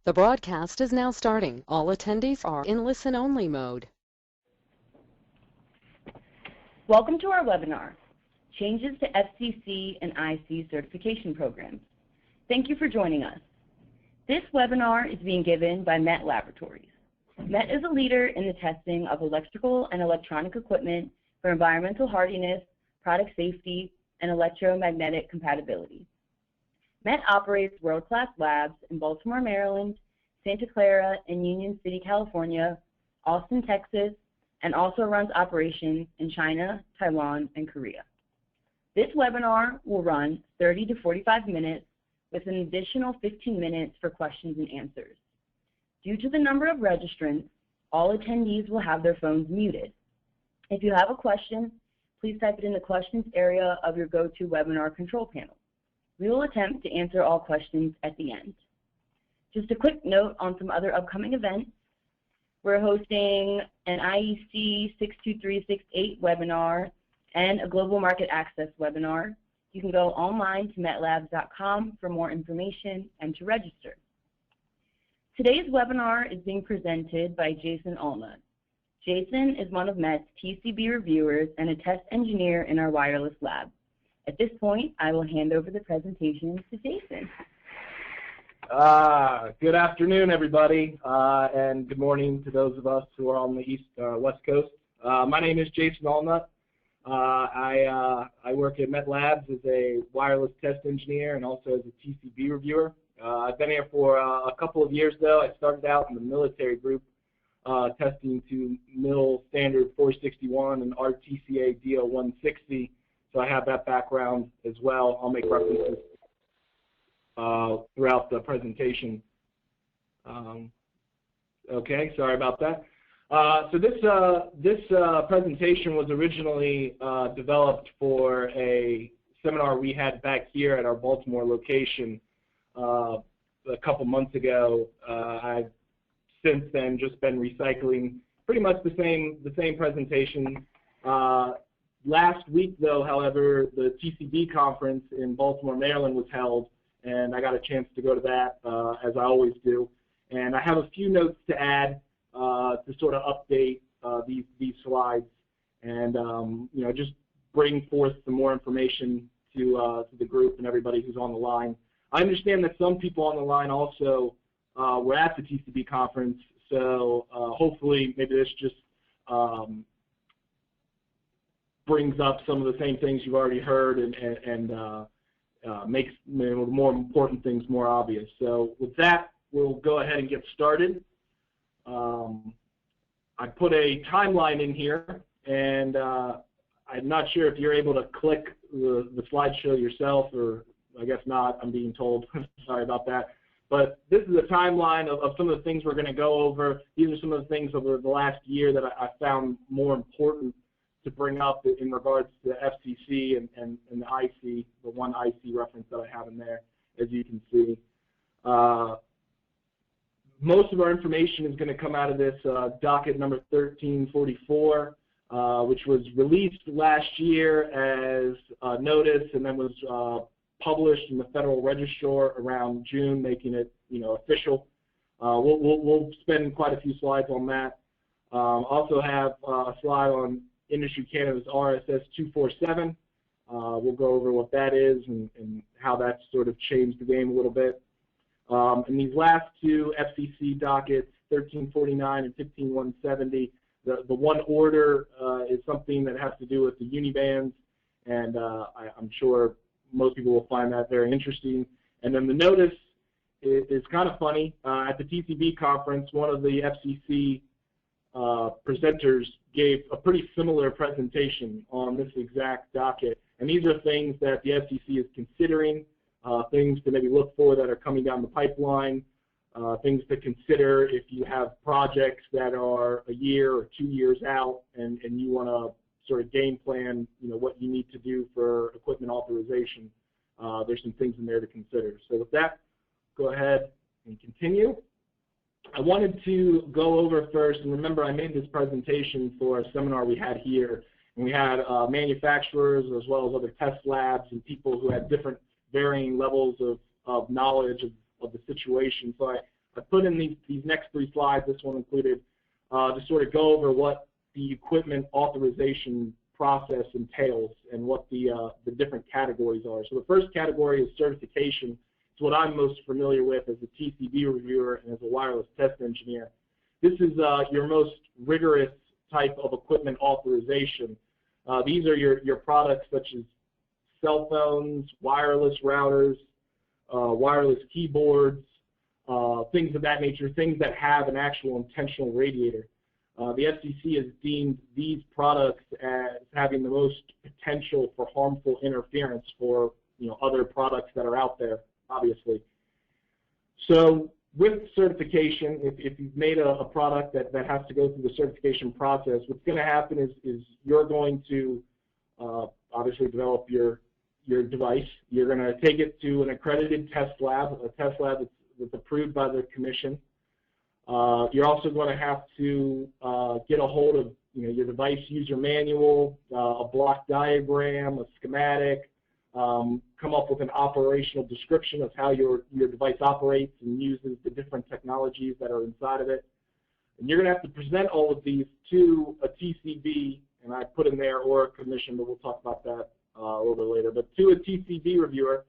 The broadcast is now starting. All attendees are in listen-only mode. Welcome to our webinar, Changes to FCC and IC Certification Programs. Thank you for joining us. This webinar is being given by MET Laboratories. MET is a leader in the testing of electrical and electronic equipment for environmental hardiness, product safety, and electromagnetic compatibility. MET operates world-class labs in Baltimore, Maryland, Santa Clara and Union City, California, Austin, Texas, and also runs operations in China, Taiwan, and Korea. This webinar will run 30 to 45 minutes with an additional 15 minutes for questions and answers. Due to the number of registrants, all attendees will have their phones muted. If you have a question, please type it in the questions area of your GoToWebinar control panel. We will attempt to answer all questions at the end. Just a quick note on some other upcoming events. We're hosting an IEC 62368 webinar and a Global Market Access webinar. You can go online to metlabs.com for more information and to register. Today's webinar is being presented by Jason Allnut. Jason is one of MET's TCB reviewers and a test engineer in our wireless lab. At this point, I will hand over the presentation to Jason. Good afternoon, everybody, and good morning to those of us who are on the West Coast. My name is Jason Allnut. I work at MET Labs as a wireless test engineer and also as a TCB reviewer. I've been here for a couple of years, though. I started out in the military group testing to MIL standard 461 and RTCA DO 160. So I have that background as well. I'll make references throughout the presentation. Okay, sorry about that. So this presentation was originally developed for a seminar we had back here at our Baltimore location a couple months ago. I've since then just been recycling pretty much the same presentation. Last week, though, however, the TCB conference in Baltimore, Maryland was held, and I got a chance to go to that, as I always do. And I have a few notes to add to sort of update these slides and you know, just bring forth some more information to the group and everybody who's on the line. I understand that some people on the line also were at the TCB conference, so hopefully maybe this just brings up some of the same things you've already heard and makes the more important things more obvious. So with that, we'll go ahead and get started. I put a timeline in here, and I'm not sure if you're able to click the slideshow yourself, or I guess not, I'm being told. Sorry about that. But this is a timeline of some of the things we're going to go over. These are some of the things over the last year that I found more important to bring up in regards to the FCC and the IC, the one IC reference that I have in there, as you can see. Most of our information is going to come out of this docket number 1344, which was released last year as a notice and then was published in the Federal Register around June, making it, you know, official. We'll spend quite a few slides on that. Also have a slide on Industry Canada's RSS 247. We'll go over what that is and how that's sort of changed the game a little bit. And these last two FCC dockets, 1349 and 15170, the one order is something that has to do with the UNII bands, and I'm sure most people will find that very interesting. And then the notice is kind of funny. At the TCB conference, one of the FCC presenters gave a pretty similar presentation on this exact docket. And these are things that the FCC is considering, things to maybe look for that are coming down the pipeline, things to consider if you have projects that are a year or 2 years out and you want to sort of game plan, you know, what you need to do for equipment authorization. There's some things in there to consider. So with that, go ahead and continue. I wanted to go over first, and remember I made this presentation for a seminar we had here, and we had manufacturers as well as other test labs and people who had different varying levels of knowledge of the situation. So I put in these next 3 slides, this one included, to sort of go over what the equipment authorization process entails and what the different categories are. So the first category is certification. It's what I'm most familiar with as a TCB reviewer and as a wireless test engineer. This is your most rigorous type of equipment authorization. These are your products such as cell phones, wireless routers, wireless keyboards, things of that nature, things that have an actual intentional radiator. The FCC has deemed these products as having the most potential for harmful interference for other products that are out there, obviously. So with certification, if you've made a product that has to go through the certification process, what's going to happen is you're going to obviously develop your device. You're going to take it to an accredited test lab, a test lab that's approved by the commission. You're also going to have to get a hold of your device user manual, a block diagram, a schematic, come up with an operational description of how your device operates and uses the different technologies that are inside of it. And you're going to have to present all of these to a TCB, and I put in there or a commission, but we'll talk about that a little bit later, but to a TCB reviewer,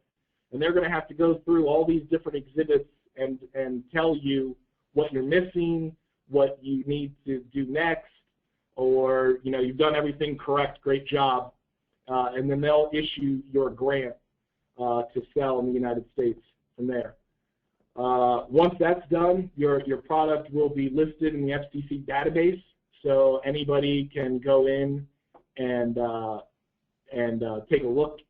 and they're going to have to go through all these different exhibits and tell you what you're missing, what you need to do next, or you've done everything correct, great job, and then they'll issue your grant to sell in the United States from there. Once that's done, your product will be listed in the FCC database, so anybody can go in and take a look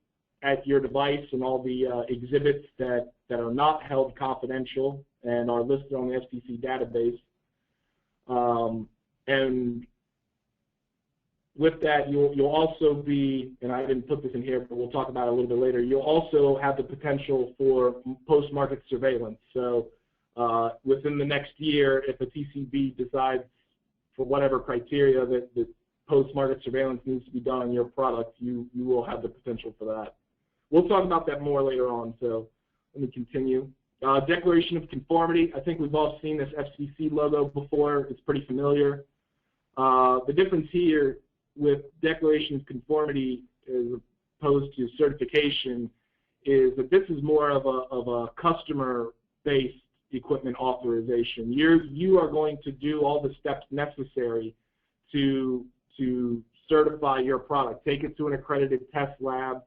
at your device and all the exhibits that are not held confidential and are listed on the FCC database. And with that, you'll also be, and I didn't put this in here, but we'll talk about it a little bit later, you'll also have the potential for post-market surveillance. So within the next year, if a TCB decides for whatever criteria that post-market surveillance needs to be done on your product, you will have the potential for that. We'll talk about that more later on, so let me continue. Declaration of conformity. I think we've all seen this FCC logo before. It's pretty familiar. The difference here with declaration of conformity as opposed to certification is that this is more of a customer-based equipment authorization. You are going to do all the steps necessary to certify your product. Take it to an accredited test lab,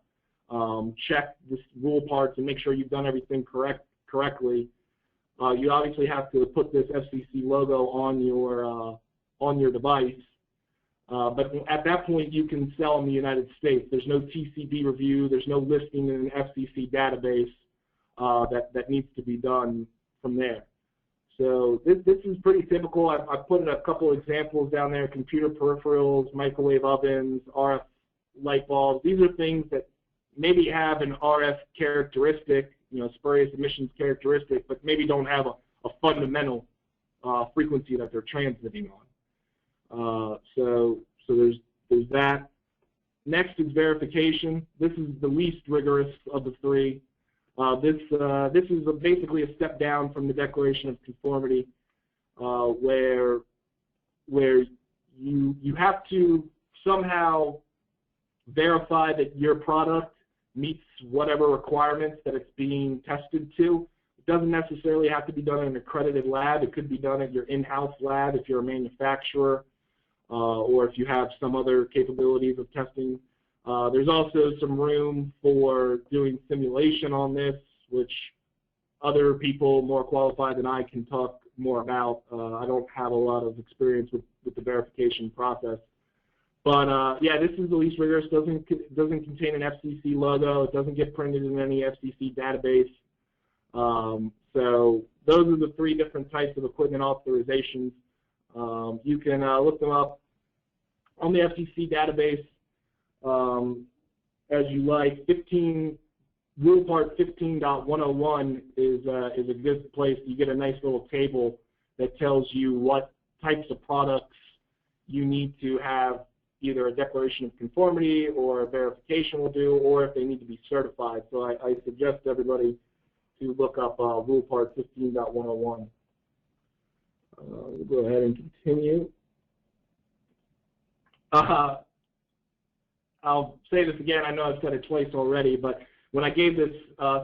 check the rule parts and make sure you've done everything correctly. You obviously have to put this FCC logo on your device, but at that point you can sell in the United States. There's no TCB review, there's no listing in an FCC database that needs to be done from there. So this is pretty typical. I put in a couple examples down there: computer peripherals, microwave ovens, RF light bulbs. These are things that maybe have an RF characteristic, spurious emissions characteristic, but maybe don't have a fundamental frequency that they're transmitting on. So there's that. Next is verification. This is the least rigorous of the three. This is basically a step down from the declaration of conformity, where you have to somehow verify that your product meets whatever requirements that it's being tested to. It doesn't necessarily have to be done in an accredited lab. It could be done at your in-house lab if you're a manufacturer, or if you have some other capabilities of testing. There's also some room for doing simulation on this, which other people more qualified than I can talk more about. I don't have a lot of experience with the verification process. But yeah, this is the least rigorous. Doesn't contain an FCC logo. It doesn't get printed in any FCC database. So those are the three different types of equipment authorizations. You can look them up on the FCC database as you like. Rule Part 15.101 is a good place. You get a nice little table that tells you what types of products you need to have either a declaration of conformity or a verification will do, or if they need to be certified. So I suggest everybody to look up Rule Part 15.101. We'll go ahead and continue. I'll say this again. I know I've said it twice already, but when I gave this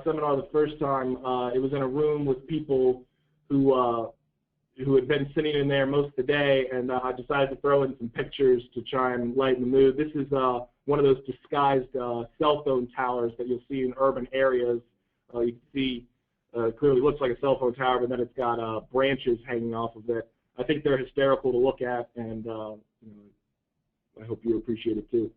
seminar the first time, it was in a room with people who had been sitting in there most of the day, and I decided to throw in some pictures to try and lighten the mood. This is one of those disguised cell phone towers that you'll see in urban areas. You can see clearly looks like a cell phone tower, but then it's got branches hanging off of it. I think they're hysterical to look at, and you know, I hope you appreciate it too.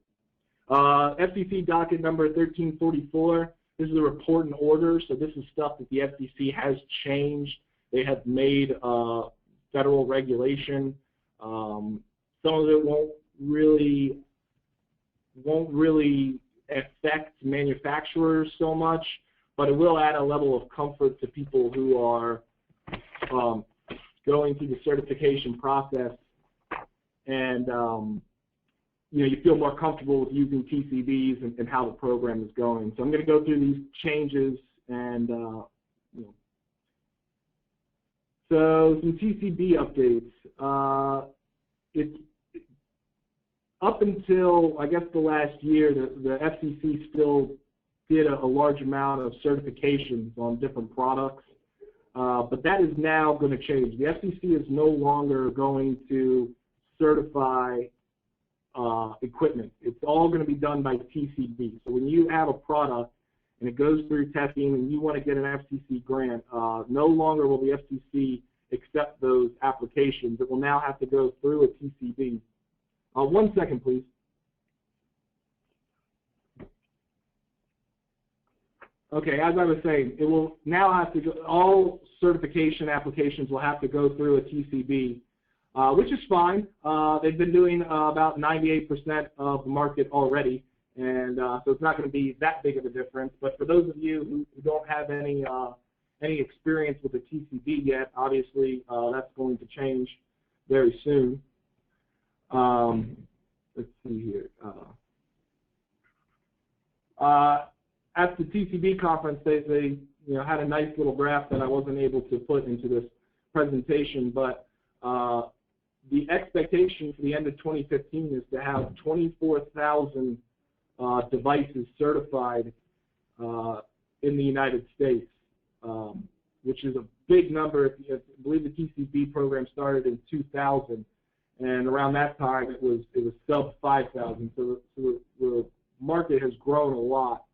FCC docket number 1344. This is a report and order, so this is stuff that the FCC has changed. They have made federal regulation. Some of it won't really affect manufacturers so much, but it will add a level of comfort to people who are going through the certification process, and you know, you feel more comfortable with using TCBs and how the program is going. So I'm going to go through these changes and you know. So some TCB updates. It's up until, I guess, the last year, the FCC still did a large amount of certifications on different products, but that is now going to change. The FCC is no longer going to certify equipment. It's all going to be done by TCB. So when you have a product and it goes through testing and you want to get an FCC grant, no longer will the FCC accept those applications. It will now have to go through a TCB. 1 second, please. Okay, as I was saying, it will now have to go, all certification applications will have to go through a TCB, which is fine. They've been doing about 98% of the market already, and so it's not going to be that big of a difference. But for those of you who don't have any experience with the TCB yet, obviously that's going to change very soon. Let's see here. At the TCB conference, they had a nice little graph that I wasn't able to put into this presentation, but the expectation for the end of 2015 is to have 24,000 devices certified in the United States, which is a big number. I believe the TCB program started in 2000, and around that time it was sub 5,000. So the market has grown a lot,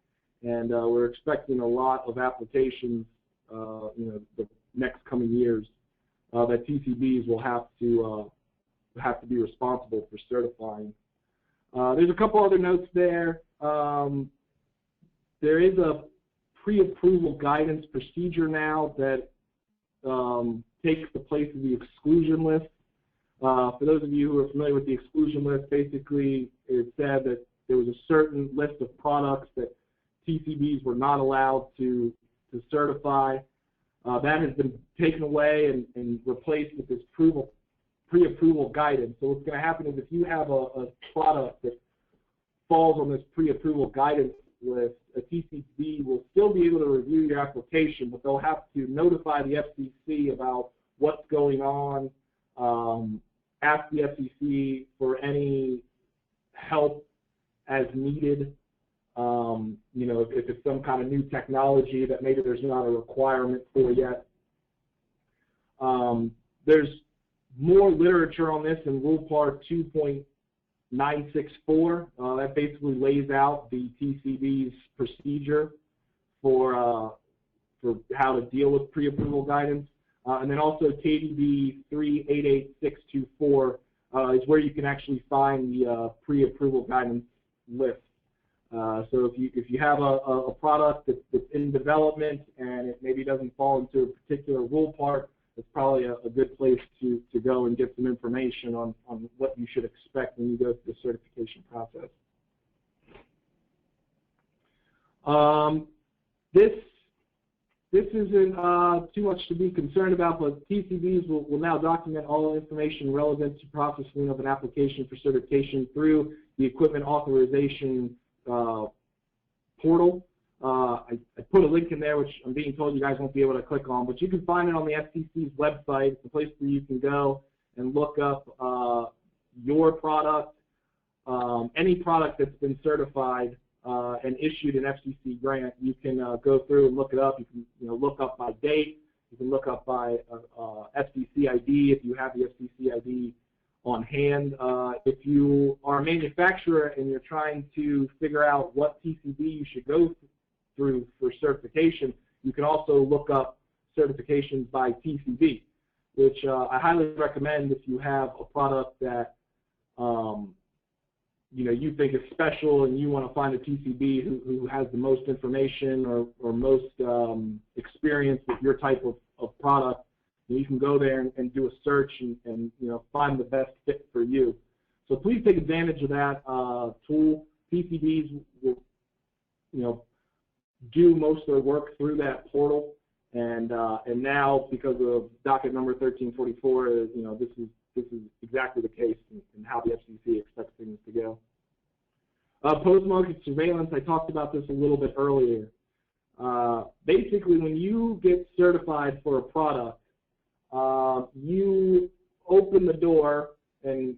and we're expecting a lot of applications, the next coming years that TCBs will have to be responsible for certifying. There's a couple other notes there. There is a pre-approval guidance procedure now that takes the place of the exclusion list. For those of you who are familiar with the exclusion list, basically it said that there was a certain list of products that TCBs were not allowed to certify. That has been taken away and replaced with this pre-approval guidance. So what's going to happen is if you have a product that falls on this pre-approval guidance list, a TCB will still be able to review your application, but they'll have to notify the FCC about what's going on, ask the FCC for any help as needed. If it's some kind of new technology that maybe there's not a requirement for yet. There's more literature on this in Rule Part 2.964. That basically lays out the TCB's procedure for how to deal with pre-approval guidance. And then also KDB 388624 is where you can actually find the pre-approval guidance list. So if you have a product that's in development and it maybe doesn't fall into a particular rule part, it's probably a good place to go and get some information on what you should expect when you go through the certification process. This isn't too much to be concerned about, but TCBs will now document all information relevant to processing of an application for certification through the Equipment Authorization portal. I put a link in there, which I'm being told you guys won't be able to click on, but you can find it on the FCC's website. It's a place where you can go and look up your product, any product that's been certified and issued an FCC grant. You can go through and look it up. You can look up by date. You can look up by FCC ID if you have the FCC ID on hand. If you are a manufacturer and you're trying to figure out what TCB you should go through for certification, you can also look up certifications by TCB, which I highly recommend if you have a product that you think is special and you want to find a TCB who has the most information or most experience with your type of product. You can go there and do a search and find the best fit for you. So please take advantage of that tool. TCBs will do most of their work through that portal, and now because of docket number 1344, this is exactly the case in how the FCC expects things to go. Post-market surveillance, I talked about this a little bit earlier. Basically, when you get certified for a product, you open the door, and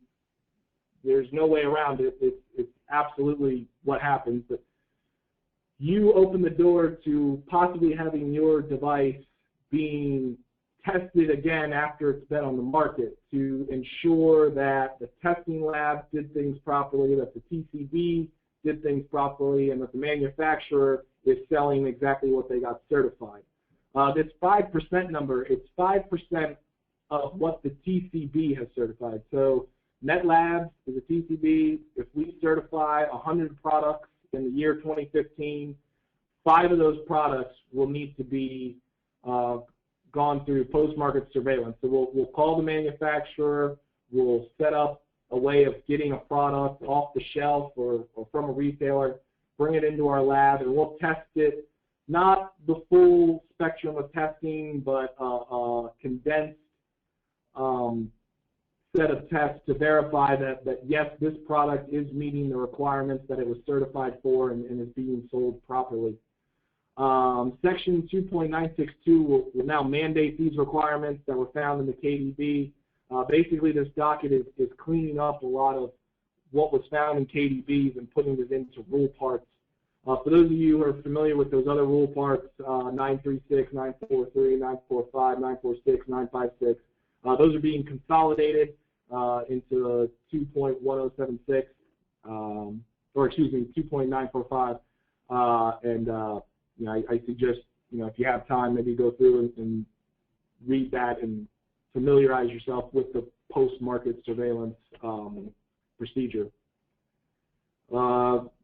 there's no way around it. It's absolutely what happens. But you open the door to possibly having your device being tested again after it's been on the market to ensure that the testing lab did things properly, that the TCB did things properly, and that the manufacturer is selling exactly what they got certified. This 5% number, it's 5% of what the TCB has certified. So NetLabs is a TCB. If we certify 100 products in the year 2015, 5 of those products will need to be gone through post-market surveillance. So we'll call the manufacturer, we'll set up a way of getting a product off the shelf or from a retailer, bring it into our lab, and we'll test it, not the full spectrum of testing, but a condensed set of tests to verify that yes, this product is meeting the requirements that it was certified for and is being sold properly. Section 2.962 will now mandate these requirements that were found in the KDB. Basically, this docket is cleaning up a lot of what was found in KDBs and putting it into rule parts. For those of you who are familiar with those other rule parts, 936, 943, 945, 946, 956, those are being consolidated into 2.1076, or excuse me, 2.945, and I suggest if you have time, maybe go through and read that and familiarize yourself with the post-market surveillance procedure.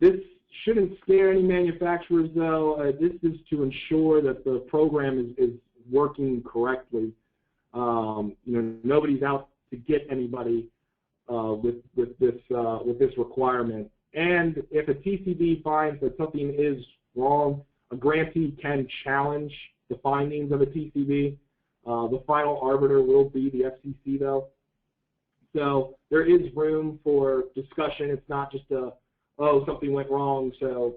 This shouldn't scare any manufacturers, though. This is to ensure that the program is working correctly. Nobody's out to get anybody with this requirement. And if a TCB finds that something is wrong, a grantee can challenge the findings of a TCB. The final arbiter will be the FCC, though. So there is room for discussion. It's not just something went wrong, so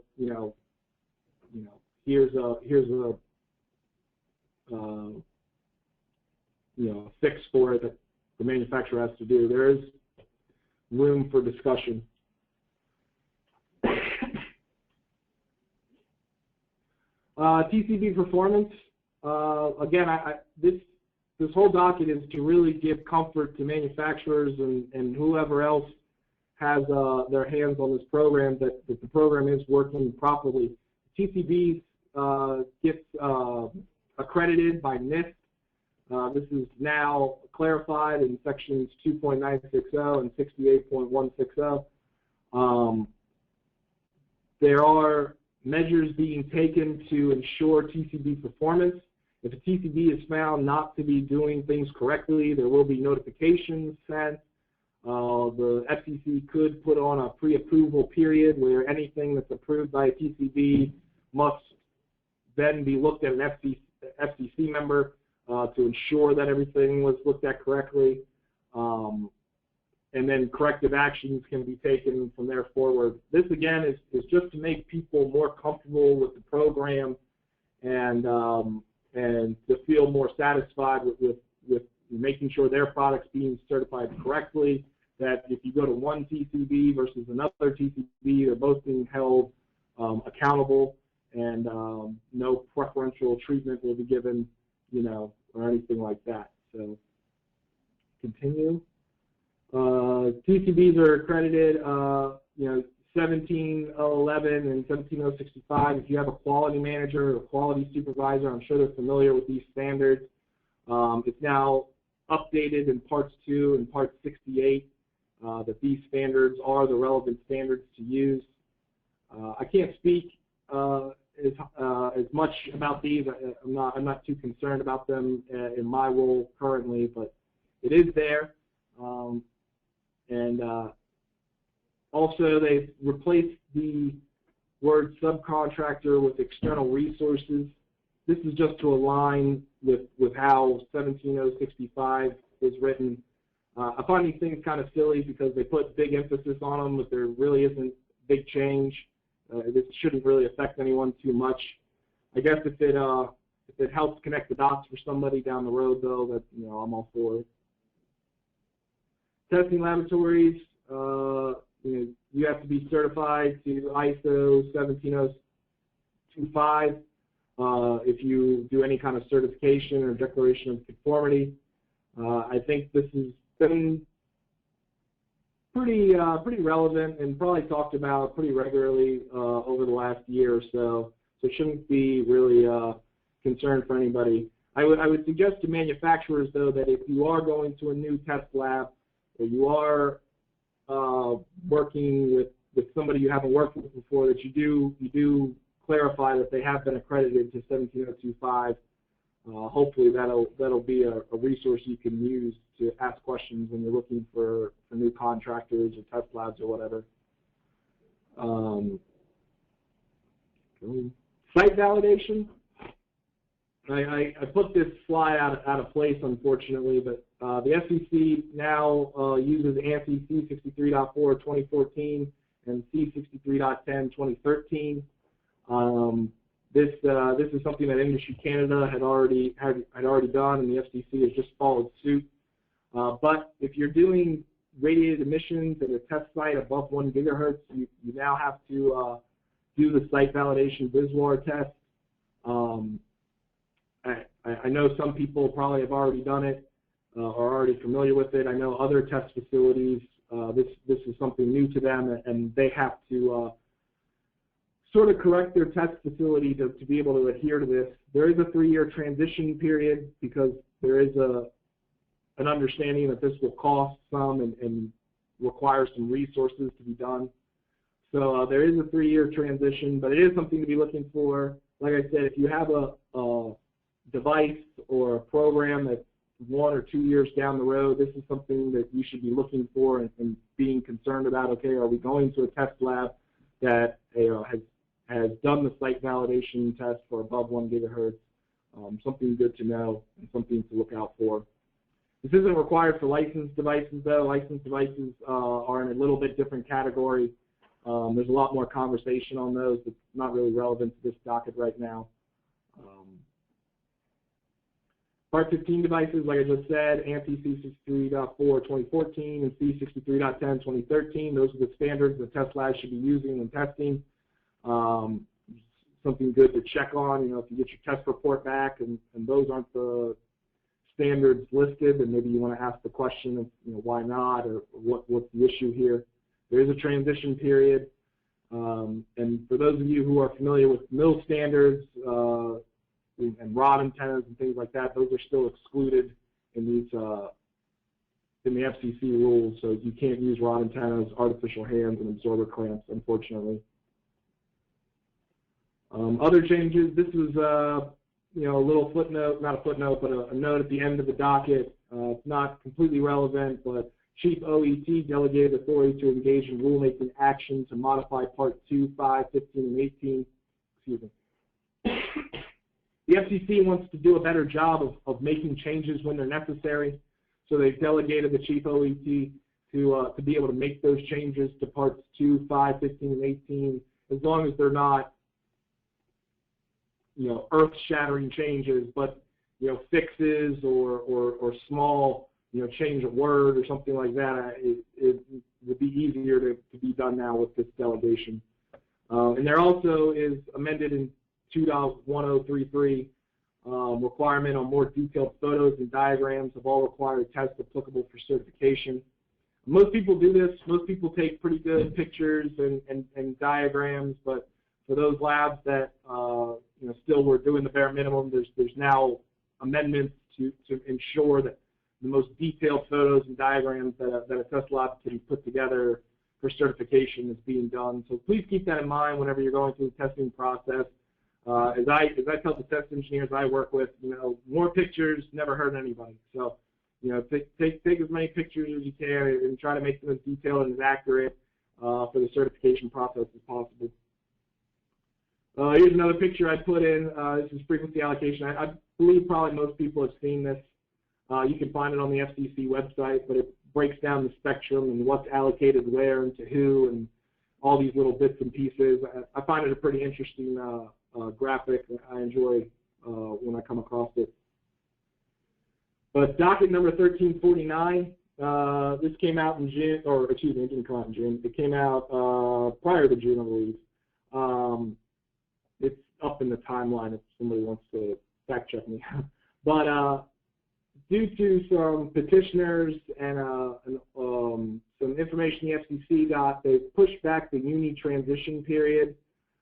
here's a fix for it that the manufacturer has to do. There is room for discussion. TCB Performance. Again, this whole docket is to really give comfort to manufacturers and whoever else has their hands on this program that the program is working properly. TCB gets accredited by NIST. This is now clarified in sections 2.960 and 68.160. There are measures being taken to ensure TCB performance. If a TCB is found not to be doing things correctly, there will be notifications sent. The FCC could put on a pre-approval period where anything that's approved by a TCB must then be looked at an FCC member to ensure that everything was looked at correctly. and then corrective actions can be taken from there forward. This, again, is just to make people more comfortable with the program and to feel more satisfied with making sure their product's being certified correctly, that if you go to one TCB versus another TCB, they're both being held accountable, and no preferential treatment will be given, you know, or anything like that. So continue. TCBs are accredited, you know, 17011 and 17065. If you have a quality manager or a quality supervisor, I'm sure they're familiar with these standards. It's now updated in Parts 2 and Part 68 that these standards are the relevant standards to use. I can't speak as much about these. I'm not too concerned about them in my role currently, but it is there. Also, they've replaced the word subcontractor with external resources. This is just to align with how 17065 is written. I find these things kind of silly because they put big emphasis on them, but there really isn't big change. This shouldn't really affect anyone too much. I guess if it helps connect the dots for somebody down the road, though, that, you know, I'm all for it. Testing laboratories, you know, you have to be certified to ISO 17025 if you do any kind of certification or declaration of conformity. I think this has been pretty relevant and probably talked about pretty regularly over the last year or so. So it shouldn't be really a concern for anybody. I would suggest to manufacturers, though, that if you are going to a new test lab, or you are working with somebody you haven't worked with before, that you do clarify that they have been accredited to 17025. Hopefully that'll be a resource you can use to ask questions when you're looking for new contractors or test labs or whatever. Site validation. I put this slide out of place, unfortunately, but the FCC now uses ANSI C63.4 2014 and C63.10 2013. This is something that Industry Canada had already done, and the FCC has just followed suit. But if you're doing radiated emissions at a test site above 1 gigahertz, you now have to do the site validation VISWAR test. I know some people probably have already done it or are already familiar with it. I know other test facilities, this is something new to them, and they have to sort of correct their test facility to be able to adhere to this. There is a 3-year transition period because there is an understanding that this will cost some and require some resources to be done. So there is a 3-year transition, but it is something to be looking for. Like I said, if you have a device or a program that's 1 or 2 years down the road, this is something that you should be looking for and being concerned about. Okay, are we going to a test lab that has done the site validation test for above 1 gigahertz? Something good to know and something to look out for. This isn't required for licensed devices, though. Licensed devices are in a little bit different category. There's a lot more conversation on those. It's not really relevant to this docket right now. Part 15 devices, like I just said, ANSI C63.4 2014 and C63.10 2013. Those are the standards the test labs should be using and testing. Something good to check on, you know, if you get your test report back and those aren't the standards listed, then maybe you want to ask the question of, you know, why not, or what's the issue here. There is a transition period, and for those of you who are familiar with mill standards and rod antennas and things like that, those are still excluded in these in the FCC rules, so you can't use rod antennas, artificial hands, and absorber clamps, unfortunately. Other changes, this was you know, a little footnote, not a footnote, but a note at the end of the docket. It's not completely relevant, but Chief OET delegated authority to engage in rulemaking action to modify Part 2, 5, 15, and 18. Excuse me. The FCC wants to do a better job of making changes when they're necessary, so they've delegated the Chief OET to be able to make those changes to parts 2, 5, 15, and 18, as long as they're not, you know, earth-shattering changes, but, you know, fixes or small, you know, change a word or something like that. It would be easier to be done now with this delegation. And there also is amended in 2.1033 requirement on more detailed photos and diagrams of all required tests applicable for certification. Most people do this. Most people take pretty good pictures and diagrams, but for those labs that you know, still were doing the bare minimum, there's now amendments to ensure that the most detailed photos and diagrams that a test lab can put together for certification is being done. So please keep that in mind whenever you're going through the testing process. As I tell the test engineers I work with, you know, more pictures never hurt anybody. So, you know, take as many pictures as you can and try to make them as detailed and as accurate for the certification process as possible. Here's another picture I put in. This is frequency allocation. I believe probably most people have seen this. You can find it on the FCC website, but it breaks down the spectrum and what's allocated where and to who and all these little bits and pieces. I find it a pretty interesting graphic. I enjoy when I come across it. But docket number 1349, this came out in June, or excuse me, it didn't come out in June. It came out prior to June, I believe. It's up in the timeline if somebody wants to fact check me. But due to some petitioners and some information the FCC got, they pushed back the UNII transition period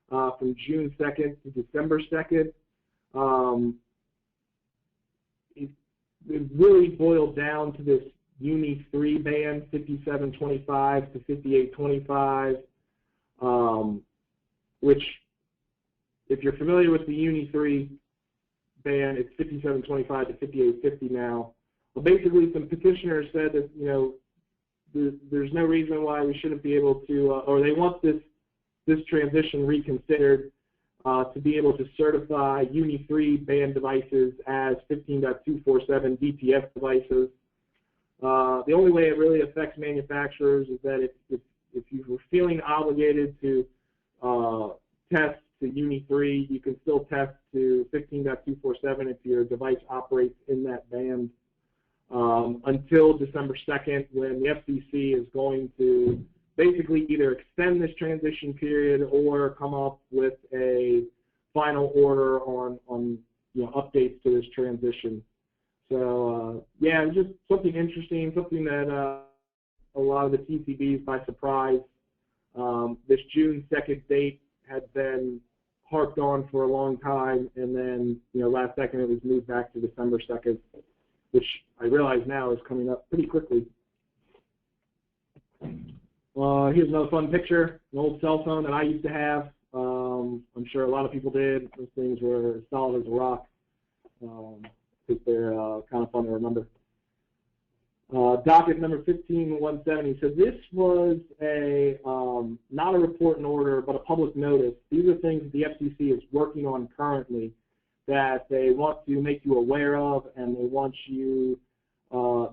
from June 2nd to December 2nd. It really boiled down to this UNII-3 band, 5725 to 5825, which, if you're familiar with the UNII-3 band, it's 5725 to 5850 now. Well, basically, some petitioners said that, you know, there's no reason why we shouldn't be able to, or they want this transition reconsidered to be able to certify UNII-3 band devices as 15.247 DPS devices. The only way it really affects manufacturers is that if you were feeling obligated to test to UNII-3, you can still test to 15.247 if your device operates in that band until December 2nd, when the FCC is going to basically either extend this transition period or come up with a final order on you know, updates to this transition. So yeah, just something interesting, something that a lot of the TCBs by surprise. This June 2nd date had been harped on for a long time, and then, you know, last second it was moved back to December 2nd, which I realize now is coming up pretty quickly. Here's another fun picture, an old cell phone that I used to have. I'm sure a lot of people did. Those things were as solid as a rock because they're kind of fun to remember. Docket number 15170 says this was a not a report and order, but a public notice. These are things that the FCC is working on currently that they want to make you aware of, and they want you,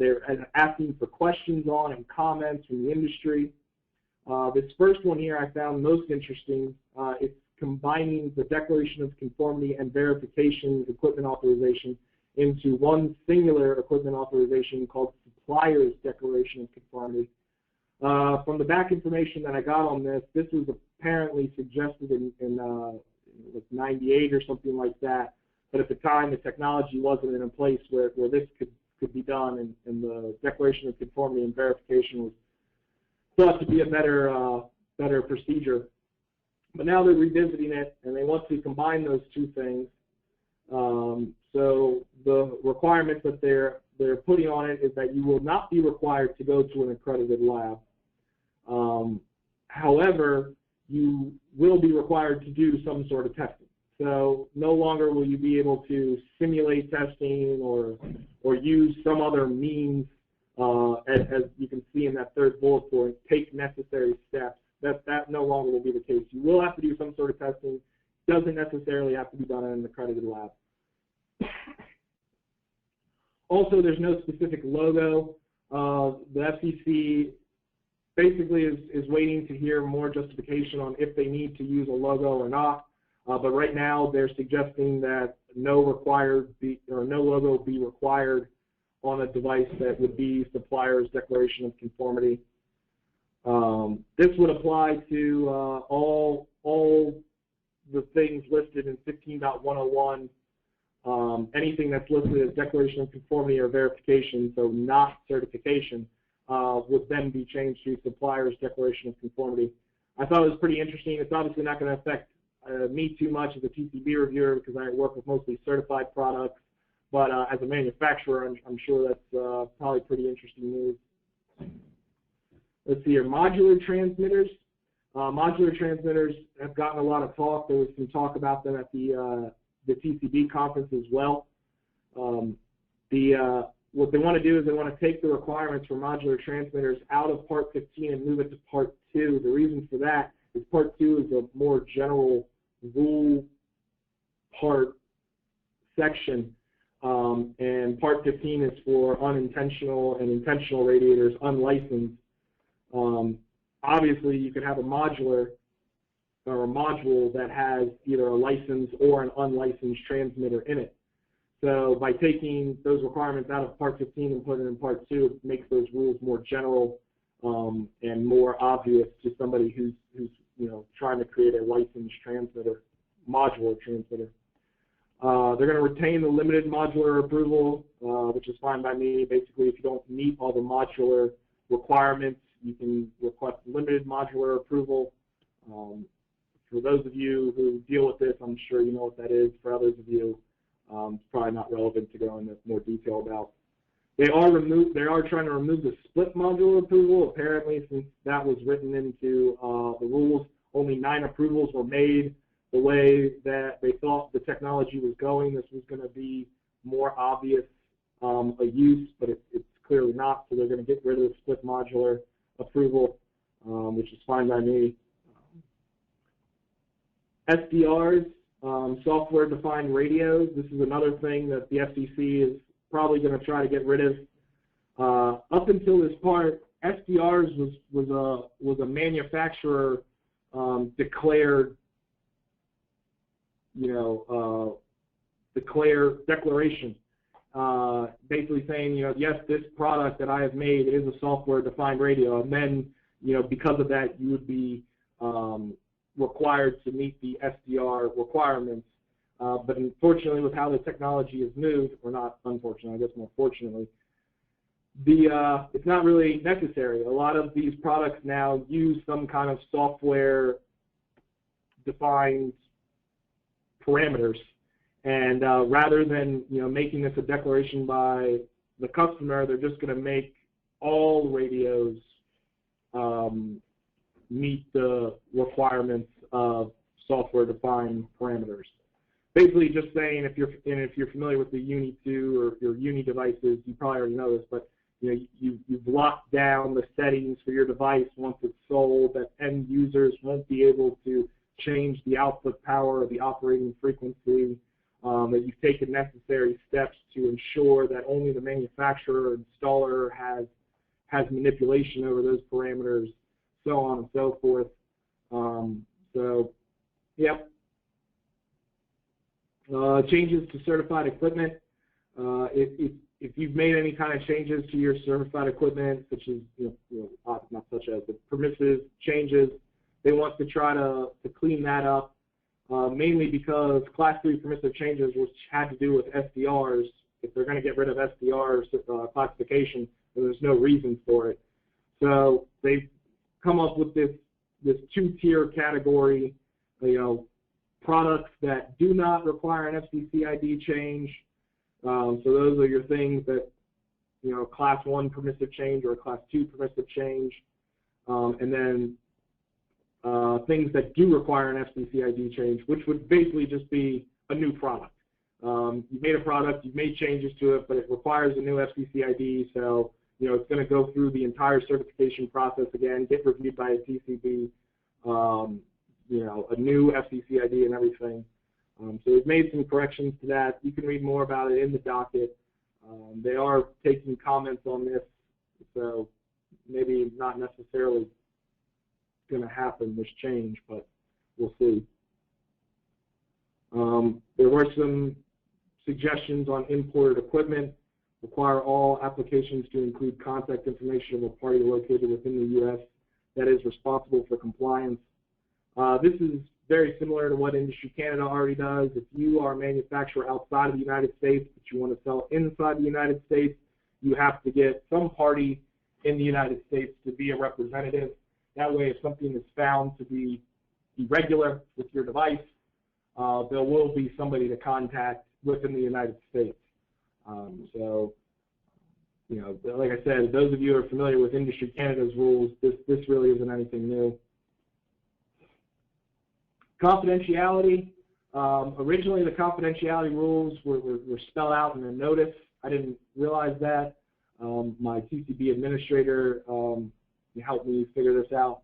they're asking for questions on and comments from the industry. This first one here I found most interesting. It's combining the Declaration of Conformity and Verification Equipment Authorization into one singular equipment authorization called Supplier's Declaration of Conformity. From the back information that I got on this, this was apparently suggested in like 98 or something like that, but at the time the technology wasn't in a place where this could be done, and the Declaration of Conformity and Verification was thought to be a better procedure. But now they're revisiting it, and they want to combine those two things. So the requirements that they're putting on it is that you will not be required to go to an accredited lab. However, you will be required to do some sort of testing. So no longer will you be able to simulate testing or use some other means, as you can see in that third bullet point, take necessary steps. That no longer will be the case. You will have to do some sort of testing. Doesn't necessarily have to be done in an accredited lab. Also, there's no specific logo. The FCC basically is waiting to hear more justification on if they need to use a logo or not. But right now they're suggesting that no logo be required on a device that would be supplier's declaration of conformity. This would apply to all the things listed in 15.101. Anything that's listed as declaration of conformity or verification, so not certification, would then be changed to supplier's declaration of conformity. I thought it was pretty interesting. It's obviously not going to affect me too much as a TCB reviewer because I work with mostly certified products, but as a manufacturer, I'm sure that's probably pretty interesting news. Let's see here, modular transmitters. Modular transmitters have gotten a lot of talk. There was some talk about them at the TCB conference as well. What they want to do is they want to take the requirements for modular transmitters out of Part 15 and move it to Part 2. The reason for that is Part 2 is a more general rule part section, and Part 15 is for unintentional and intentional radiators, unlicensed. Obviously, you could have a modular or a module that has either a licensed or an unlicensed transmitter in it. So by taking those requirements out of Part 15 and putting it in Part 2, it makes those rules more general and more obvious to somebody who's trying to create a licensed transmitter, modular transmitter. They're going to retain the limited modular approval, which is fine by me. Basically, if you don't meet all the modular requirements, you can request limited modular approval. For those of you who deal with this, I'm sure you know what that is. For others of you, it's probably not relevant to go into more detail about. They are trying to remove the split modular approval. Apparently, since that was written into the rules, only 9 approvals were made. The way that they thought the technology was going, this was going to be more obvious a use, but it's clearly not. So they're going to get rid of the split modular approval, which is fine by me. SDRs, software-defined radios. This is another thing that the FCC is probably going to try to get rid of. Up until this part, SDRs was a manufacturer declared, declaration, basically saying, yes, this product that I have made is a software-defined radio, and then, because of that, you would be required to meet the SDR requirements. But unfortunately, with how the technology has moved, or not unfortunately, I guess more fortunately, it's not really necessary. A lot of these products now use some kind of software-defined parameters, and rather than making this a declaration by the customer, they're just going to make all radios meet the requirements of software-defined parameters. Basically, just saying, if you're familiar with the Uni2 or your Uni devices, you probably already know this, but you've locked down the settings for your device once it's sold, that end users won't be able to change the output power or the operating frequency, that you've taken necessary steps to ensure that only the manufacturer or installer has manipulation over those parameters, so on and so forth. Yep. Changes to certified equipment. If you've made any kind of changes to your certified equipment, such as, not such as, but permissive changes, they want to try to clean that up, mainly because Class 3 permissive changes, which had to do with SDRs, if they're going to get rid of SDRs classification, then there's no reason for it. So they've come up with this 2-tier category, products that do not require an FCC ID change. So those are your things that, Class 1 permissive change or a Class 2 permissive change. And then things that do require an FCC ID change, which would basically just be a new product. You've made a product, you've made changes to it, but it requires a new FCC ID, so it's going to go through the entire certification process again, get reviewed by a TCB, a new FCC ID and everything. So we've made some corrections to that. You can read more about it in the docket. They are taking comments on this, so maybe not necessarily going to happen, this change, but we'll see. There were some suggestions on imported equipment. Require all applications to include contact information of a party located within the U.S. that is responsible for compliance. This is very similar to what Industry Canada already does. If you are a manufacturer outside of the United States but you want to sell inside the United States, you have to get some party in the United States to be a representative. That way, if something is found to be irregular with your device, there will be somebody to contact within the United States. So, you know, like I said, those of you who are familiar with Industry Canada's rules, this really isn't anything new. Confidentiality. Originally, the confidentiality rules were spelled out in a notice. I didn't realize that. My TCB administrator helped me figure this out.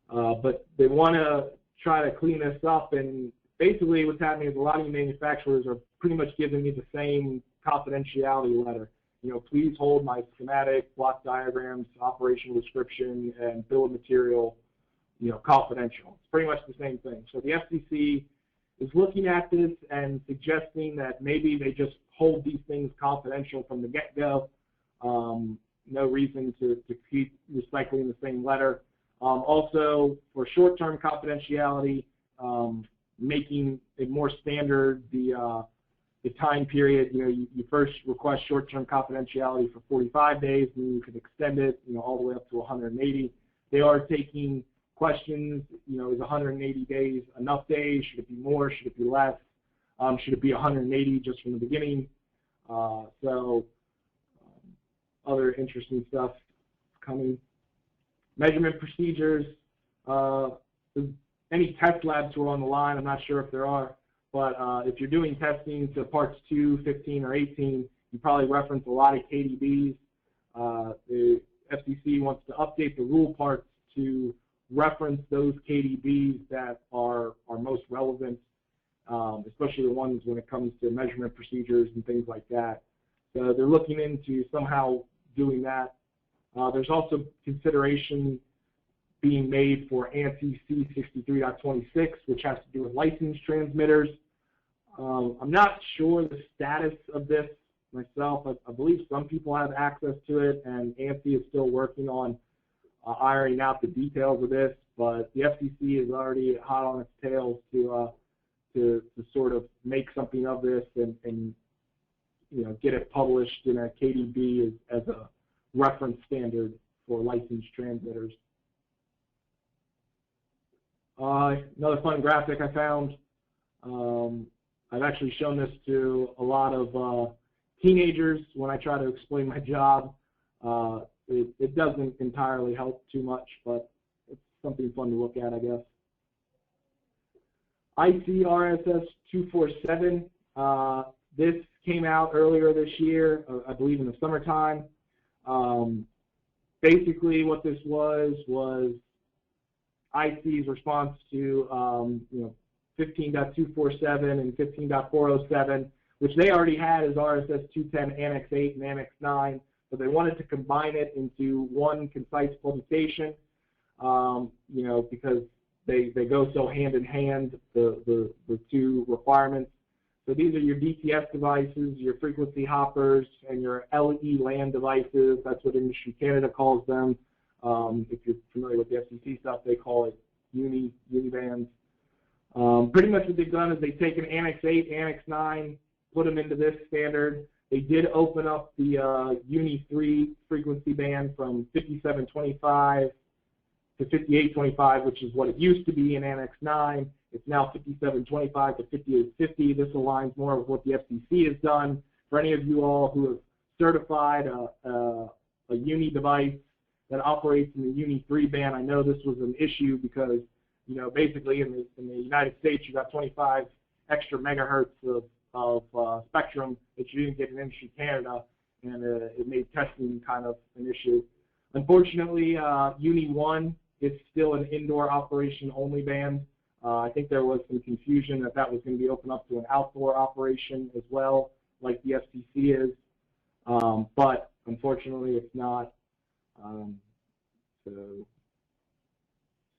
But they want to try to clean this up, and basically what's happening is a lot of you manufacturers are pretty much giving me the same confidentiality letter. You know, please hold my schematic, block diagrams, operational description, and bill of material, you know, confidential. It's pretty much the same thing. So the FCC is looking at this and suggesting that maybe they just hold these things confidential from the get-go. No reason to keep recycling the same letter. Also, for short-term confidentiality, making it more standard, the time period, you know, you first request short-term confidentiality for 45 days, and then you can extend it, you know, all the way up to 180. They are taking questions, you know, is 180 days enough days? Should it be more? Should it be less? Should it be 180 just from the beginning? Other interesting stuff coming. Measurement procedures. Any test labs who are on the line, I'm not sure if there are, but if you're doing testing to parts 2, 15, or 18, you probably reference a lot of KDBs. The FCC wants to update the rule parts to reference those KDBs that are most relevant, especially the ones when it comes to measurement procedures and things like that. So they're looking into somehow doing that. There's also consideration being made for ANSI C63.26, which has to do with licensed transmitters. I'm not sure the status of this myself. I believe some people have access to it, and ANSI is still working on ironing out the details of this, but the FCC is already hot on its tails to sort of make something of this and you know, get it published in a KDB as a reference standard for licensed transmitters. Another fun graphic I found. I've actually shown this to a lot of teenagers when I try to explain my job. It doesn't entirely help too much, but it's something fun to look at, I guess. IC RSS 247. This came out earlier this year, I believe in the summertime. Basically, what this was IC's response to you know, 15.247 and 15.407, which they already had as RSS 210 Annex 8 and Annex 9, but they wanted to combine it into one concise publication, you know, because they go so hand in hand, the two requirements. So these are your DTS devices, your frequency hoppers, and your LE LAN devices. That's what Industry Canada calls them. If you're familiar with the FCC stuff, they call it UNII Bands. Pretty much what they've done is they've taken Annex 8, Annex 9, put them into this standard. They did open up the Uni3 frequency band from 5725 to 5825, which is what it used to be in Annex 9. It's now 5725 to 5850. This aligns more with what the FCC has done. For any of you all who have certified a Uni device that operates in the Uni3 band, I know this was an issue because, you know, basically in the United States you got 25 extra megahertz of spectrum that you didn't get in Industry Canada, and it made testing kind of an issue. Unfortunately, Uni1 is still an indoor operation only band. I think there was some confusion that was going to be opened up to an outdoor operation as well, like the FCC is, but unfortunately it's not. So,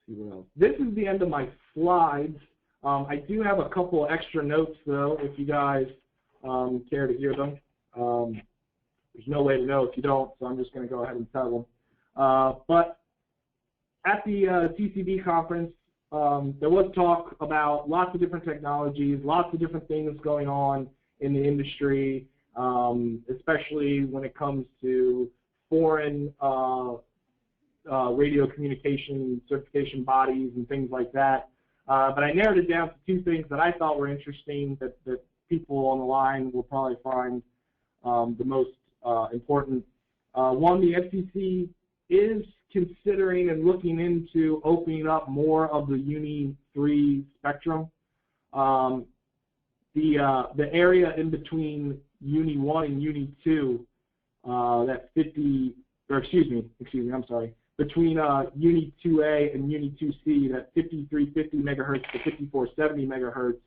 see what else. This is the end of my slides. I do have a couple extra notes, though, if you guys care to hear them. There's no way to know if you don't, so I'm just going to go ahead and tell them. But at the TCB conference, there was talk about lots of different technologies, lots of different things going on in the industry, especially when it comes to foreign radio communication certification bodies and things like that. But I narrowed it down to two things that I thought were interesting that people on the line will probably find the most important. One, the FCC is considering and looking into opening up more of the UNII spectrum. The area in between UNII and UNII that 50, or excuse me, I'm sorry, between UNII-2A and UNII-2C, that 5350 megahertz to 5470 megahertz,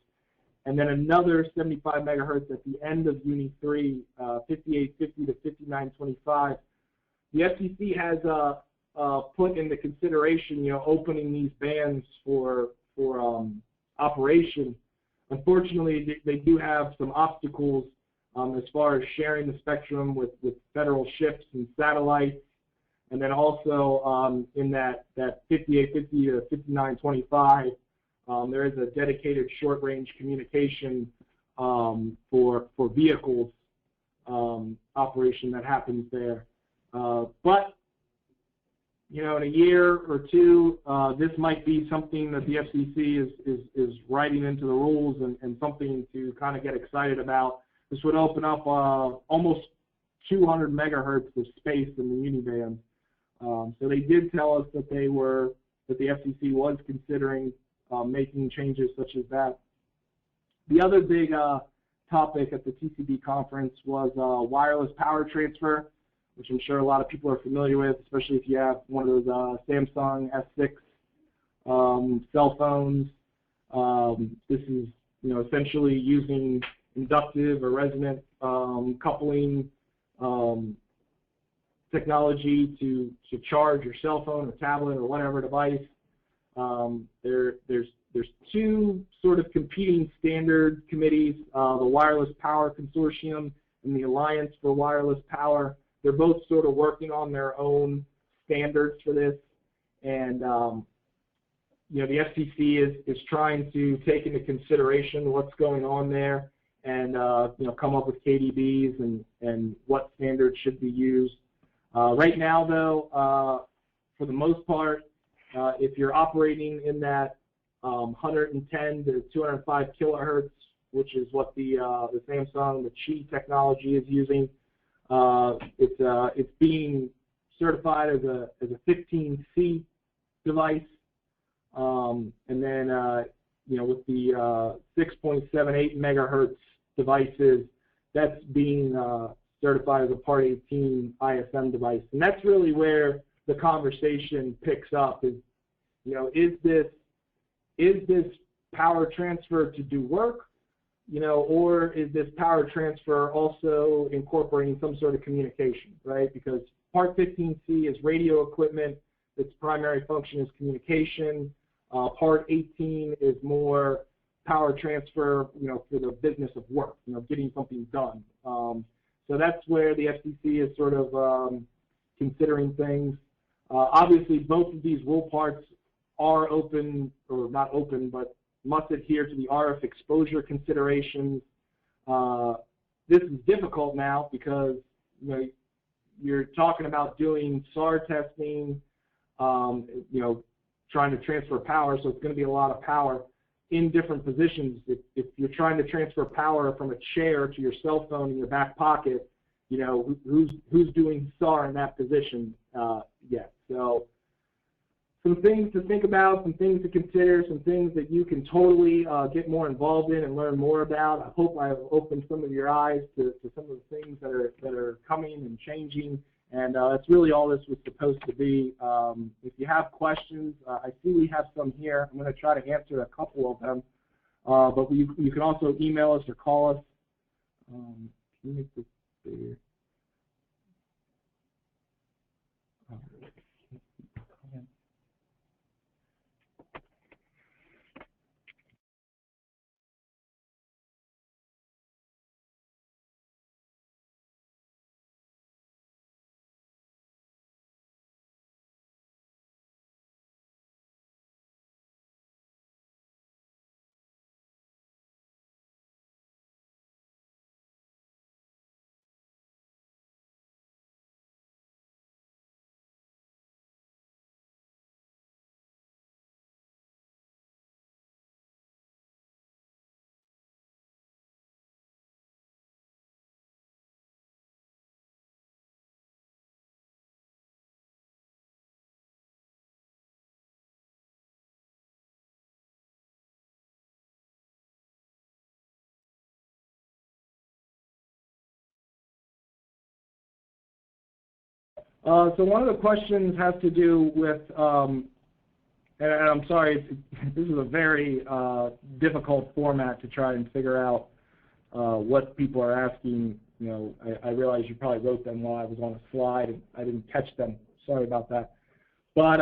and then another 75 megahertz at the end of UNI3, 5850 to 5925. The FCC has put into consideration, opening these bands for operation. Unfortunately, they do have some obstacles as far as sharing the spectrum with federal ships and satellites, and then also in that 5850 to 5925, there is a dedicated short-range communication for vehicles operation that happens there. But in a year or two, this might be something that the FCC is writing into the rules and something to kind of get excited about. This would open up almost 200 megahertz of space in the UNII band. So they did tell us that the FCC was considering making changes such as that. The other big topic at the TCB conference was wireless power transfer, which I'm sure a lot of people are familiar with, especially if you have one of those Samsung S6 cell phones. This is, essentially using inductive or resonant coupling technology to charge your cell phone or tablet or whatever device. There's two sort of competing standard committees, the Wireless Power Consortium and the Alliance for Wireless Power. They're both sort of working on their own standards for this, and the FCC is trying to take into consideration what's going on there and come up with KDBs and what standards should be used. Right now, though, for the most part, if you're operating in that 110 to 205 kilohertz, which is what the Samsung, the Qi technology is using, it's being certified as a 15C device, and then with the 6.78 megahertz devices, that's being certified as a Part 18 ISM device, and that's really where the conversation picks up. Is this power transfer to do work? Or is this power transfer also incorporating some sort of communication, right? Because Part 15C is radio equipment. Its primary function is communication. Part 18 is more power transfer, for the business of work, getting something done. So that's where the FCC is sort of considering things. Obviously, both of these rule parts are open, or not open, but must adhere to the RF exposure considerations. This is difficult now because you're talking about doing SAR testing, trying to transfer power, so it's going to be a lot of power in different positions. If you're trying to transfer power from a chair to your cell phone in your back pocket, who's doing SAR in that position yet? So some things to think about, some things to consider, some things that you can totally get more involved in and learn more about. I hope I've opened some of your eyes to some of the things that are coming and changing, and that's really all this was supposed to be. If you have questions, I see we have some here. I'm going to try to answer a couple of them, but you can also email us or call us. Can you make this bigger? So one of the questions has to do with, and I'm sorry, this is a very difficult format to try and figure out what people are asking. You know, I realize you probably wrote them while I was on a slide and I didn't catch them. Sorry about that. But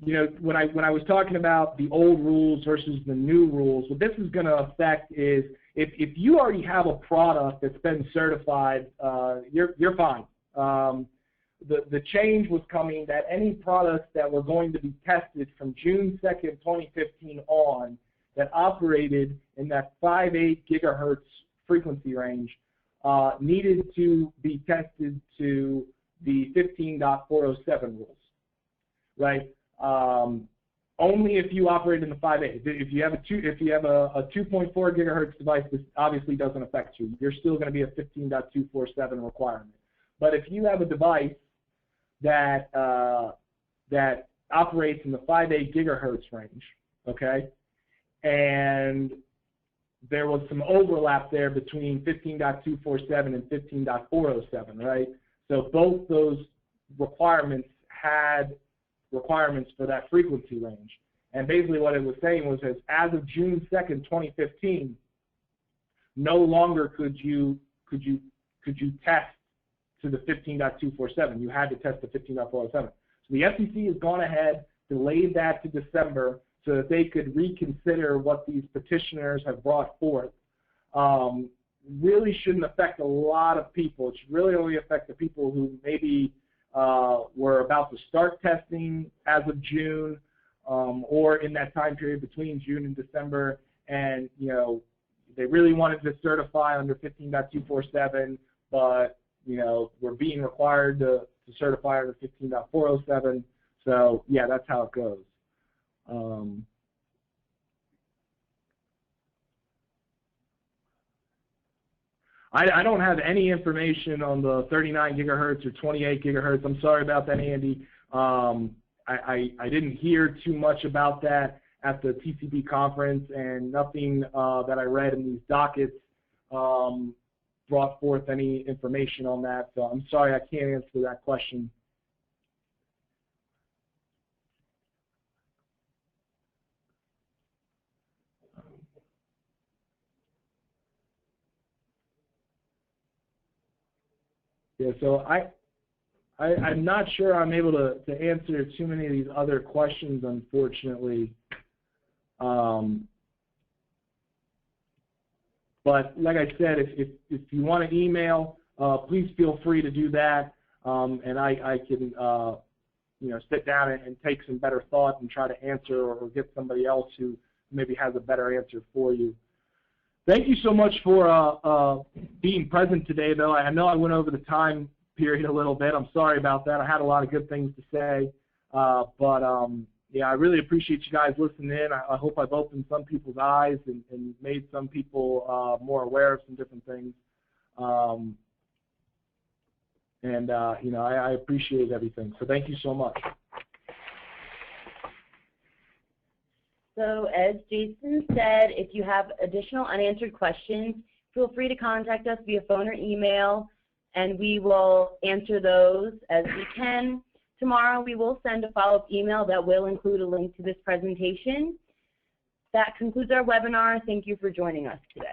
you know, when I was talking about the old rules versus the new rules, what this is going to affect is if you already have a product that's been certified, you're fine. The change was coming that any products that were going to be tested from June 2nd, 2015 on that operated in that 5.8 gigahertz frequency range needed to be tested to the 15.407 rules, right? Only if you operate in the 5.8. If you have a 2.4 gigahertz device, this obviously doesn't affect you. You're still going to be a 15.247 requirement. But if you have a device that that operates in the 5.8 gigahertz range, okay, and there was some overlap there between 15.247 and 15.407, right? So both those requirements had requirements for that frequency range. And basically what it was saying was that as of June 2nd, 2015, no longer could you test to the 15.247. You had to test the 15.407. So the FCC has gone ahead, delayed that to December so that they could reconsider what these petitioners have brought forth. Really shouldn't affect a lot of people. It should really only affect the people who maybe were about to start testing as of June, or in that time period between June and December, and you know they really wanted to certify under 15.247, but you know we're being required to certify under 15.407. So yeah, that's how it goes. I don't have any information on the 39 gigahertz or 28 gigahertz. I'm sorry about that, Andy. I didn't hear too much about that at the TCB conference, and nothing that I read in these dockets brought forth any information on that. So I'm sorry I can't answer that question. Yeah, so I'm not sure I'm able to answer too many of these other questions, unfortunately. But like I said, if you want to email, please feel free to do that, and I can you know, sit down and take some better thought and try to answer, or get somebody else who maybe has a better answer for you. Thank you so much for being present today, though. I know I went over the time period a little bit. I'm sorry about that. I had a lot of good things to say. But yeah, I really appreciate you guys listening in. I hope I've opened some people's eyes and made some people more aware of some different things. You know, I appreciate everything. So thank you so much. So as Jason said, if you have additional unanswered questions, feel free to contact us via phone or email, and we will answer those as we can. Tomorrow we will send a follow-up email that will include a link to this presentation. That concludes our webinar. Thank you for joining us today.